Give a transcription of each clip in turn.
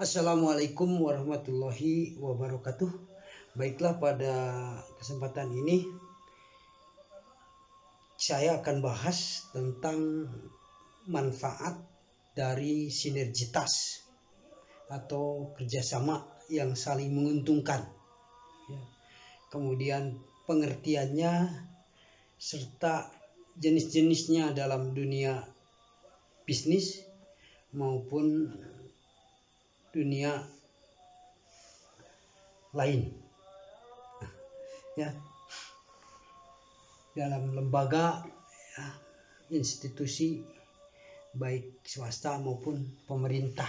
Assalamualaikum warahmatullahi wabarakatuh. Baiklah, pada kesempatan ini saya akan bahas tentang manfaat dari sinergitas atau kerjasama yang saling menguntungkan. Kemudian pengertiannya serta jenis-jenisnya dalam dunia bisnis maupun dunia lain, dalam lembaga, institusi baik swasta maupun pemerintah.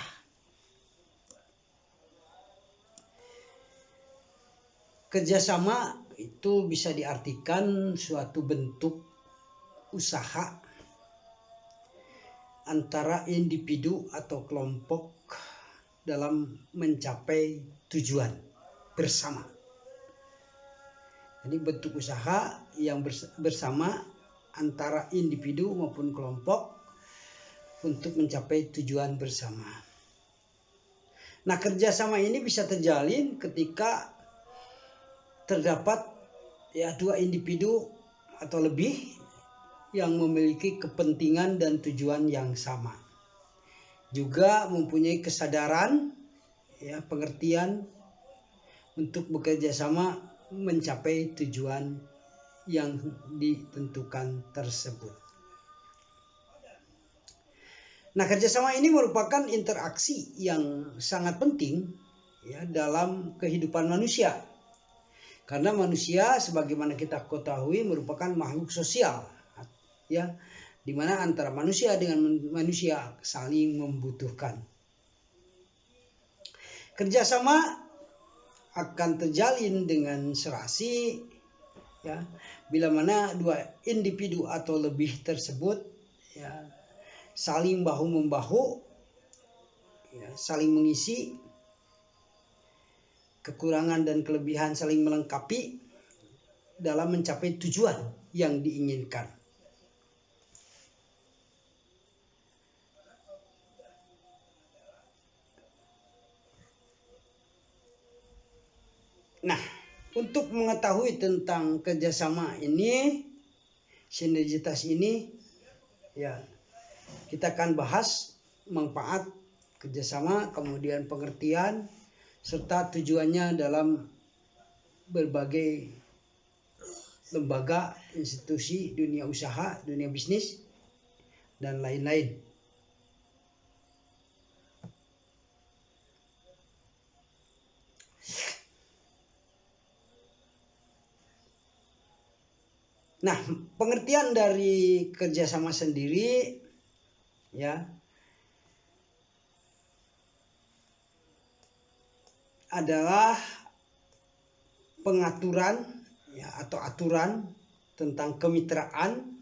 Kerjasama itu bisa diartikan suatu bentuk usaha antara individu atau kelompok dalam mencapai tujuan bersama. Jadi bentuk usaha yang bersama antara individu maupun kelompok untuk mencapai tujuan bersama. Nah, kerjasama ini bisa terjalin ketika terdapat dua individu atau lebih yang memiliki kepentingan dan tujuan yang sama. Juga mempunyai kesadaran, pengertian untuk bekerja sama mencapai tujuan yang ditentukan tersebut. Nah, kerjasama ini merupakan interaksi yang sangat penting dalam kehidupan manusia. Karena manusia sebagaimana kita ketahui merupakan makhluk sosial, di mana antara manusia dengan manusia saling membutuhkan. Kerjasama akan terjalin dengan serasi, bila mana dua individu atau lebih tersebut saling bahu membahu, saling mengisi, kekurangan dan kelebihan saling melengkapi dalam mencapai tujuan yang diinginkan. Nah, untuk mengetahui tentang kerjasama ini, sinergitas ini, kita akan bahas manfaat kerjasama, kemudian pengertian, serta tujuannya dalam berbagai lembaga, institusi, dunia usaha, dunia bisnis, dan lain-lain. Nah, pengertian dari kerjasama sendiri adalah pengaturan atau aturan tentang kemitraan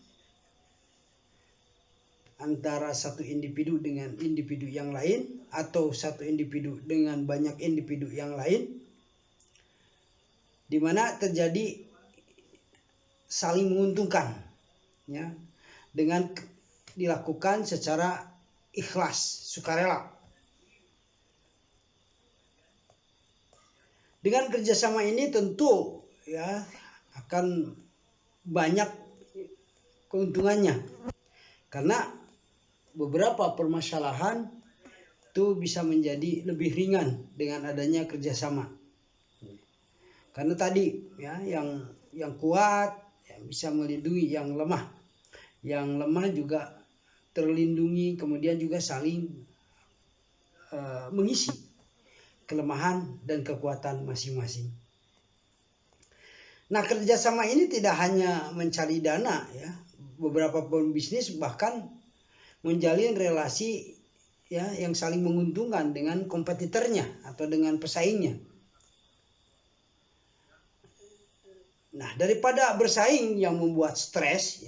antara satu individu dengan individu yang lain atau satu individu dengan banyak individu yang lain, di mana terjadi saling menguntungkan dengan dilakukan secara ikhlas, sukarela. Dengan kerjasama ini tentu akan banyak keuntungannya, karena beberapa permasalahan itu bisa menjadi lebih ringan dengan adanya kerjasama. Karena tadi yang kuat bisa melindungi yang lemah, yang lemah juga terlindungi, kemudian juga saling mengisi kelemahan dan kekuatan masing-masing. Nah, kerjasama ini tidak hanya mencari dana, beberapa pembisnis bahkan menjalin relasi yang saling menguntungkan dengan kompetitornya atau dengan pesaingnya. Nah, daripada bersaing yang membuat stres,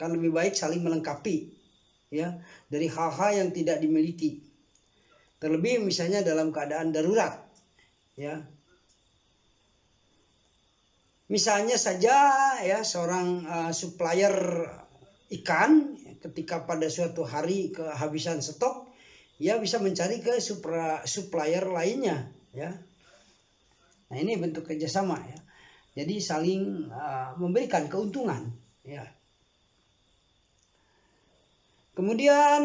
kan lebih baik saling melengkapi dari hal-hal yang tidak dimiliki. Terlebih misalnya dalam keadaan darurat, Misalnya saja seorang supplier ikan ketika pada suatu hari kehabisan stok, ia bisa mencari ke supplier lainnya, ya. Nah, ini bentuk kerjasama, ya. Jadi saling memberikan keuntungan, ya. Kemudian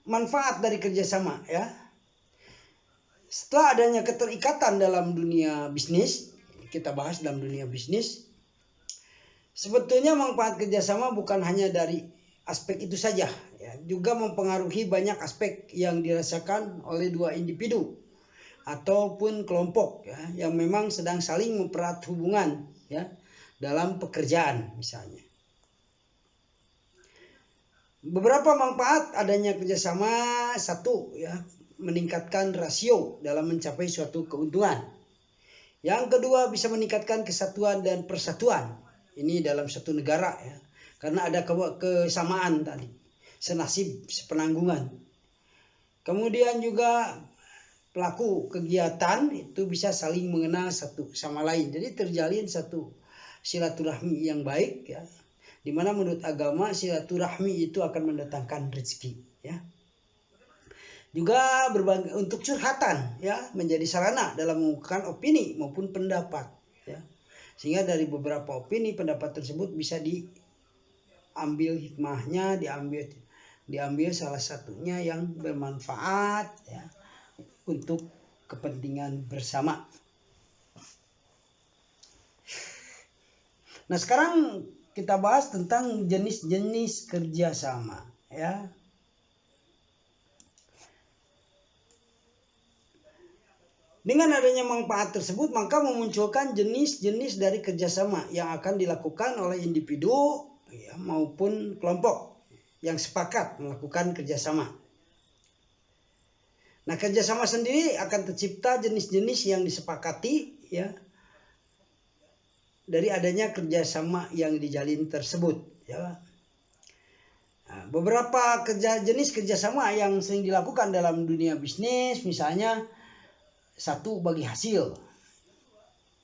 manfaat dari kerjasama, ya. Setelah adanya keterikatan dalam dunia bisnis, kita bahas dalam dunia bisnis, sebetulnya manfaat kerjasama bukan hanya dari aspek itu saja, ya, juga mempengaruhi banyak aspek yang dirasakan oleh dua individu ataupun kelompok, ya, yang memang sedang saling mempererat hubungan, ya, dalam pekerjaan misalnya. Beberapa manfaat adanya kerjasama: satu, ya, meningkatkan rasio dalam mencapai suatu keuntungan. Yang kedua, bisa meningkatkan kesatuan dan persatuan. Ini dalam satu negara, ya, karena ada kesamaan tadi, senasib, sepenanggungan. Kemudian juga pelaku kegiatan itu bisa saling mengenal satu sama lain. Jadi terjalin satu silaturahmi yang baik, ya. Dimana menurut agama silaturahmi itu akan mendatangkan rezeki, ya. Juga berbagi untuk curhatan, ya, menjadi sarana dalam mengungkapkan opini maupun pendapat, ya. Sehingga dari beberapa opini pendapat tersebut bisa diambil hikmahnya, diambil salah satunya yang bermanfaat, ya, untuk kepentingan bersama. Nah, sekarang kita bahas tentang jenis-jenis kerjasama, ya. Dengan adanya manfaat tersebut, maka memunculkan jenis-jenis dari kerjasama yang akan dilakukan oleh individu, ya, maupun kelompok yang sepakat melakukan kerjasama. Nah, kerjasama sendiri akan tercipta jenis-jenis yang disepakati, ya, dari adanya kerjasama yang dijalin tersebut, ya. Nah, beberapa jenis kerjasama yang sering dilakukan dalam dunia bisnis, misalnya satu, bagi hasil,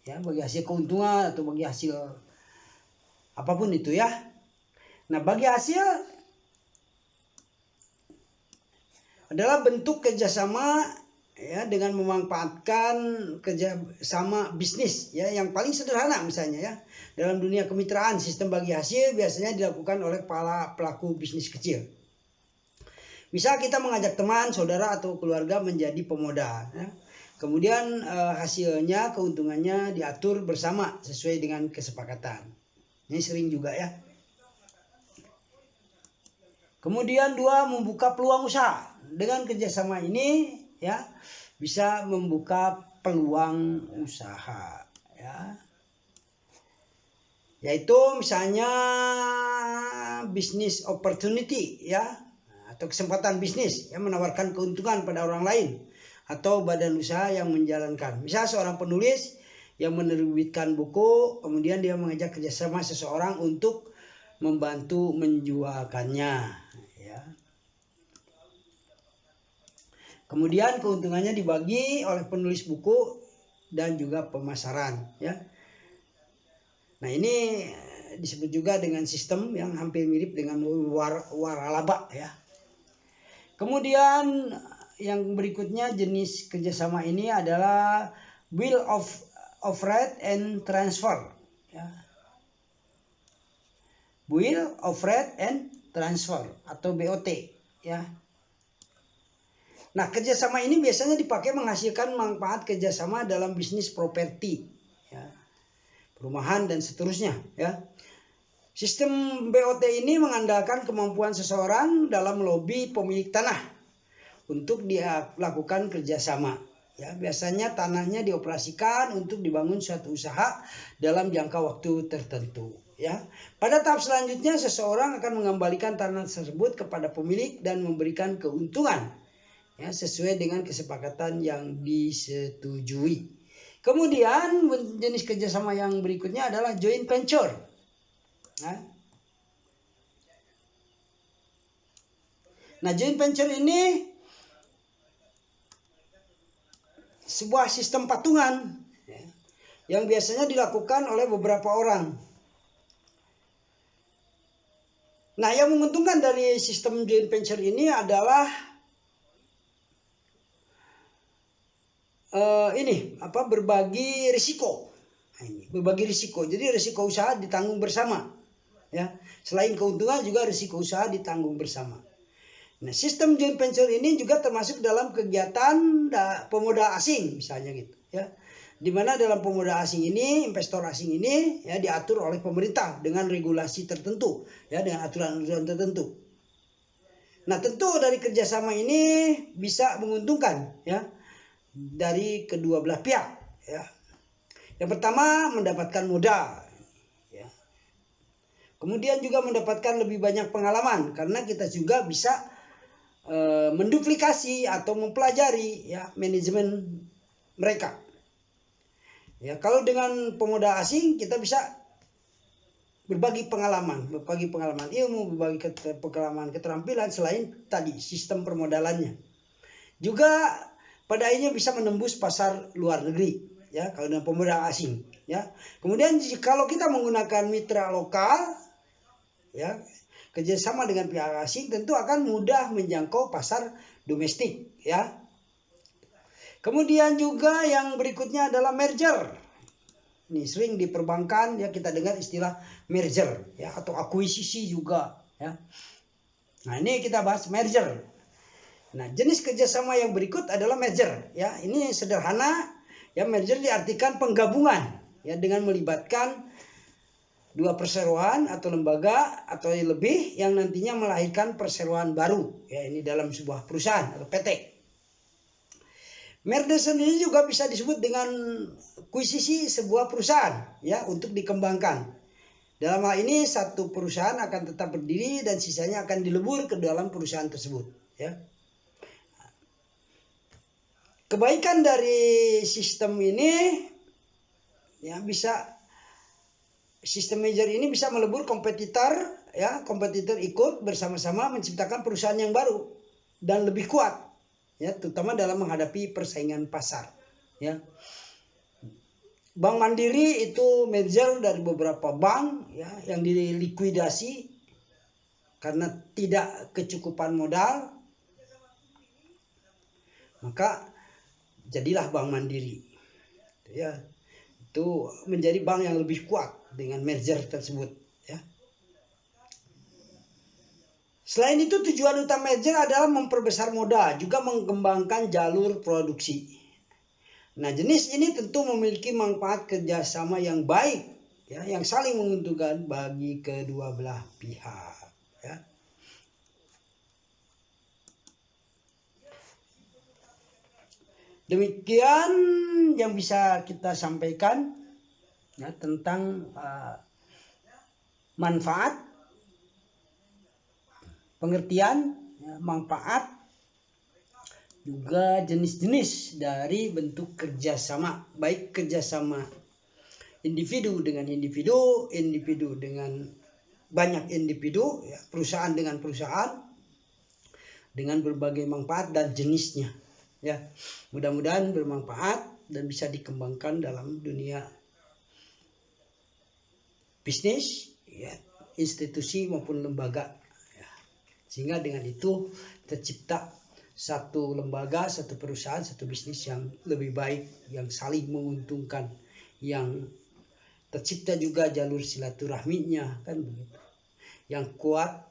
ya, bagi hasil keuntungan atau bagi hasil apapun itu, ya. Nah, bagi hasil adalah bentuk kerjasama, ya, dengan memanfaatkan kerjasama bisnis, ya, yang paling sederhana misalnya, ya, dalam dunia kemitraan sistem bagi hasil biasanya dilakukan oleh para pelaku bisnis kecil. Misal kita mengajak teman, saudara atau keluarga menjadi pemodal, ya. Kemudian hasilnya, keuntungannya diatur bersama sesuai dengan kesepakatan. Ini sering juga, ya. Kemudian dua, membuka peluang usaha. Dengan kerjasama ini, ya, bisa membuka peluang usaha, ya. Yaitu misalnya business opportunity, ya, atau kesempatan bisnis yang menawarkan keuntungan pada orang lain atau badan usaha yang menjalankan. Misal seorang penulis yang menerbitkan buku, kemudian dia mengajak kerjasama seseorang untuk membantu menjualkannya, ya. Kemudian keuntungannya dibagi oleh penulis buku dan juga pemasaran, ya. Nah, ini disebut juga dengan sistem yang hampir mirip dengan waralaba, ya. Kemudian yang berikutnya jenis kerjasama ini adalah bill of right and transfer, ya. Bill of right and transfer atau BOT, ya. Nah, kerjasama ini biasanya dipakai menghasilkan manfaat kerjasama dalam bisnis properti, ya, perumahan dan seterusnya, ya. Sistem BOT ini mengandalkan kemampuan seseorang dalam melobi pemilik tanah untuk dia lakukan kerjasama, ya. Biasanya tanahnya dioperasikan untuk dibangun suatu usaha dalam jangka waktu tertentu, ya. Pada tahap selanjutnya seseorang akan mengembalikan tanah tersebut kepada pemilik dan memberikan keuntungan, ya, sesuai dengan kesepakatan yang disetujui. Kemudian jenis kerjasama yang berikutnya adalah joint venture. Nah, joint venture ini sebuah sistem patungan, ya, yang biasanya dilakukan oleh beberapa orang. Nah, yang menguntungkan dari sistem joint venture ini adalah berbagi risiko. Nah, ini berbagi risiko. Jadi risiko usaha ditanggung bersama. Ya, selain keuntungan juga risiko usaha ditanggung bersama. Nah, sistem joint venture ini juga termasuk dalam kegiatan pemodal asing misalnya gitu, ya. Di mana dalam pemodal asing ini, investor asing ini ya diatur oleh pemerintah dengan regulasi tertentu, ya, dengan aturan-aturan tertentu. Nah, tentu dari kerjasama ini bisa menguntungkan, ya, dari kedua belah pihak, ya. Yang pertama mendapatkan modal, ya. Kemudian juga mendapatkan lebih banyak pengalaman karena kita juga bisa menduplikasi atau mempelajari, ya, manajemen mereka. Ya, kalau dengan pemodal asing kita bisa berbagi pengalaman ilmu, berbagi pengalaman keterampilan selain tadi sistem permodalannya. Juga pada akhirnya bisa menembus pasar luar negeri, ya, kalau dengan pemodal asing, ya. Kemudian kalau kita menggunakan mitra lokal, ya, kerjasama dengan pihak asing tentu akan mudah menjangkau pasar domestik, ya. Kemudian juga yang berikutnya adalah merger. Ini sering di perbankan, ya, kita dengar istilah merger, ya, atau akuisisi juga, ya. Nah, ini kita bahas merger. Nah, jenis kerjasama yang berikut adalah merger, ya. Ini sederhana, ya. Merger diartikan penggabungan, ya, dengan melibatkan dua perseroan atau lembaga atau lebih yang nantinya melahirkan perseroan baru, ya, ini dalam sebuah perusahaan atau PT. Merger sendiri juga bisa disebut dengan akuisisi sebuah perusahaan, ya, untuk dikembangkan. Dalam hal ini satu perusahaan akan tetap berdiri dan sisanya akan dilebur ke dalam perusahaan tersebut, ya. Kebaikan dari sistem ini, ya, sistem merger ini bisa melebur kompetitor, ya, kompetitor ikut bersama-sama menciptakan perusahaan yang baru dan lebih kuat, ya, terutama dalam menghadapi persaingan pasar, ya. Bank Mandiri itu merger dari beberapa bank, ya, yang dilikuidasi karena tidak kecukupan modal, maka jadilah Bank Mandiri, ya. Itu menjadi bank yang lebih kuat dengan merger tersebut, ya. Selain itu tujuan utama merger adalah memperbesar modal, juga mengembangkan jalur produksi. Nah, jenis ini tentu memiliki manfaat kerjasama yang baik, ya, yang saling menguntungkan bagi kedua belah pihak, ya. Demikian yang bisa kita sampaikan, ya, tentang manfaat, pengertian, ya, manfaat, juga jenis-jenis dari bentuk kerjasama, baik kerjasama individu dengan individu, individu dengan banyak individu, ya, perusahaan dengan perusahaan, dengan berbagai manfaat dan jenisnya, ya. Mudah-mudahan bermanfaat dan bisa dikembangkan dalam dunia bisnis, ya, institusi maupun lembaga, ya. Sehingga dengan itu tercipta satu lembaga, satu perusahaan, satu bisnis yang lebih baik, yang saling menguntungkan, yang tercipta juga jalur silaturahminya, kan begitu. Yang kuat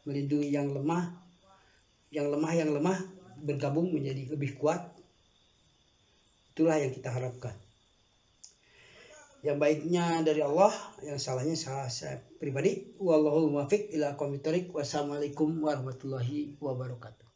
melindungi yang lemah, yang lemah bergabung menjadi lebih kuat. Itulah yang kita harapkan. Yang baiknya dari Allah, yang salahnya salah saya pribadi. Wallahu muwaffiq ila aqwamit thoriq. Wassalamualaikum warahmatullahi wabarakatuh.